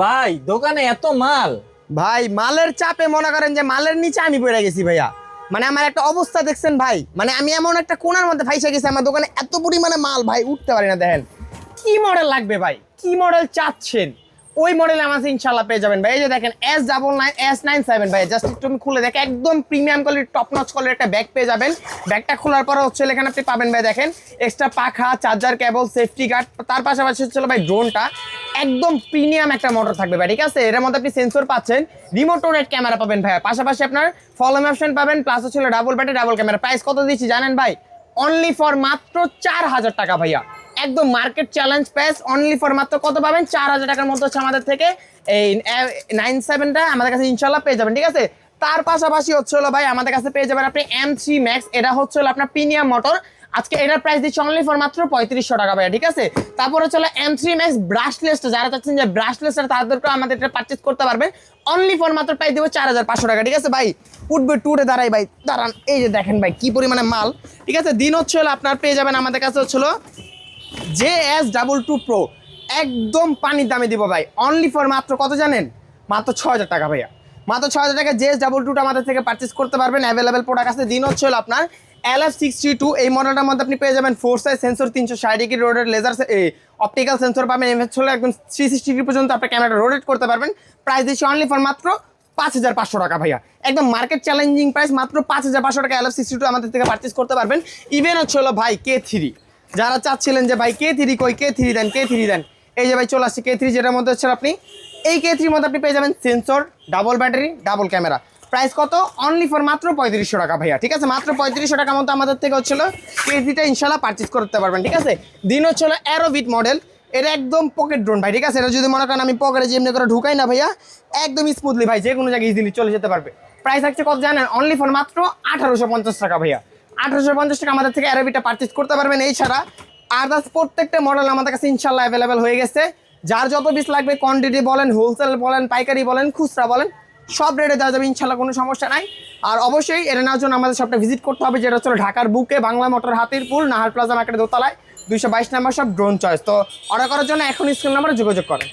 ভাই দোকানে এত মাল। ভাই মালের চাপে মনে করেন যে মালের নিচে আমি পড়ে গেছি ভাইয়া। মানে আমার একটা অবস্থা দেখছেন ভাই, মানে আমি এমন একটা কোণার মধ্যে ফাইসা গেছি। আমার দোকানে এত পরিমাণে মাল ভাই, উঠতে পারি না। দেখেন কি মডেল লাগবে ভাই, কি মডেল চাচ্ছেন ওই মডেল আমার ইনশাল্লাহ পেয়ে যাবেন ভাই। এই যে দেখেন S99S97 ভাই, জাস্ট একটু আমি খুলে দেখেন, একদম প্রিমিয়াম কোয়ালিটি টপ নচ কোয়ালিটির একটা ব্যাগ পেয়ে যাবেন। ব্যাগটা খোলার পরে হচ্ছে এখানে আপনি পাবেন ভাই, দেখেন এক্সট্রা পাখা, চার্জার কেবল, সেফটি গার্ড, তার পাশাপাশি হচ্ছে ভাই ড্রোনটা একদম প্রিমিয়াম একটা মোটর থাকবে ভাই, ঠিক আছে। এর মধ্যে আপনি সেন্সর পাচ্ছেন, রিমোট রোটেট ক্যামেরা পাবেন ভাই, পাশাপাশি আপনার ফলো অপশন পাবেন, প্লাস হচ্ছে double battery double camera. Price কত দিচ্ছি জানেন ভাই? অনলি ফর মাত্র 4000 টাকা ভাইয়া, একদম market challenge price. Only for মাত্র কত পাবেন? 4000 টাকার মধ্যে হচ্ছে আমাদের থেকে এই 97টা আমাদের কাছে ইনশাল্লাহ পেয়ে যাবেন, ঠিক আছে। তার পাশাপাশি হচ্ছে হলো ভাই আমাদের কাছে পেয়ে যাবেন আপনি M3 Max, এটা হচ্ছে হলো আপনার প্রিমিয়াম মোটর। আজকে এটার প্রাইস দিচ্ছি অনলি ফর মাত্র 3500 টাকা ভাইয়া, ঠিক আছে। তারপর হচ্ছে M3 Max ব্রাশলেস, যারা চাচ্ছেন যে ব্রাশলেস তাদেরকে আমাদের এটা পারচেজ করতে পারবেন। অনলি ফর মাত্র প্রাইস দেবো 4500 টাকা, ঠিক আছে ভাই। উঠবে টুরে দাঁড়াই ভাই, দাঁড়ান। এই যে দেখেন ভাই কি পরিমাণে মাল, ঠিক আছে। দিন হচ্ছে হলো আপনার পেয়ে যাবেন আমাদের কাছে হচ্ছে হলো JS22 Pro, একদম পানির দামে দিব ভাই। অনলি ফর মাত্র কত জানেন? মাত্র 6000 টাকা ভাইয়া, মাত্র 6000 টাকা JS22 আমাদের থেকে পারচেজ করতে পারবেন। অ্যাভেলেবেল প্রোডাক্ট আছে। দিন হচ্ছে হলো আপনার LF62, এই মডেলটার মধ্যে আপনি পেয়ে যাবেন 4 size sensor, 360 degree rotate laser optical sensor পাবেন। এমএস হলো একদম 360 ডিগ্রি পর্যন্ত আপনি ক্যামেরা রোটেট করতে পারবেন। প্রাইস দিচ্ছি অনলি ফর মাত্র 5500 টাকা ভাইয়া, একদম মার্কেট চ্যালেঞ্জিং প্রাইস। মাত্র 5500 টাকা LF62 আমাদের থেকে পারচেজ করতে পারবেন। ইভেন হচ্ছে হলো ভাই K3, যারা চাচ্ছিলেন যে ভাই K3 কই, K3 দেন, K3 দেন, এই যে ভাই চলে আসছে K3, যেটার মধ্যে হচ্ছে আপনি এই K3 মধ্যে আপনি পেয়ে যাবেন sensor, double battery, double camera. Price কত? অনলি ফর মাত্র 3500 টাকা ভাইয়া, ঠিক আছে। মাত্র 3500 টাকার মতো আমাদের থেকে হচ্ছিল K3টা ইনশাল্লাহ পারচেজ করতে পারবেন, ঠিক আছে। দিন হচ্ছিল অ্যারোবিট মডেল, এটা একদম পকেট ড্রোন ভাই, ঠিক আছে। এটা যদি মনে করেন আমি পকেটে যেমনি করে ঢুকাই না ভাইয়া, একদম স্মুথলি ভাই যে কোনো জায়গায় ইজিলি চলে যেতে পারবে। প্রাইস থাকছে কত জানেন? অনলি ফর মাত্র 1850 টাকা ভাইয়া, 1850 টাকা আমাদের থেকে অ্যারোবিটটা পারচেজ করতে পারবেন। এই ছাড়া আদার্স প্রত্যেকটা মডেল আমাদের কাছে ইনশাল্লাহ অ্যাভেলেবেল হয়ে গেছে। যার যত পিস লাগবে, কোয়ান্টিটি বলেন, হোলসেল বলেন, পাইকারি বলেন, খুচরা বলেন, সব রেটে দেওয়া যাবে ইনশাল্লাহ, কোনো সমস্যা নাই। আর অবশ্যই এটা নেওয়ার জন্য আমাদের সবটা ভিজিট করতে হবে, যেটা হচ্ছে ঢাকার বুকে বাংলা মোটর, হাতিরপুল, নাহার প্লাজা মার্কেটের দোতলায় 222 নম্বর সব ড্রোন চয়েস। তো অর্ডার করার জন্য এখন স্ক্রিন নাম্বারে যোগাযোগ করেন।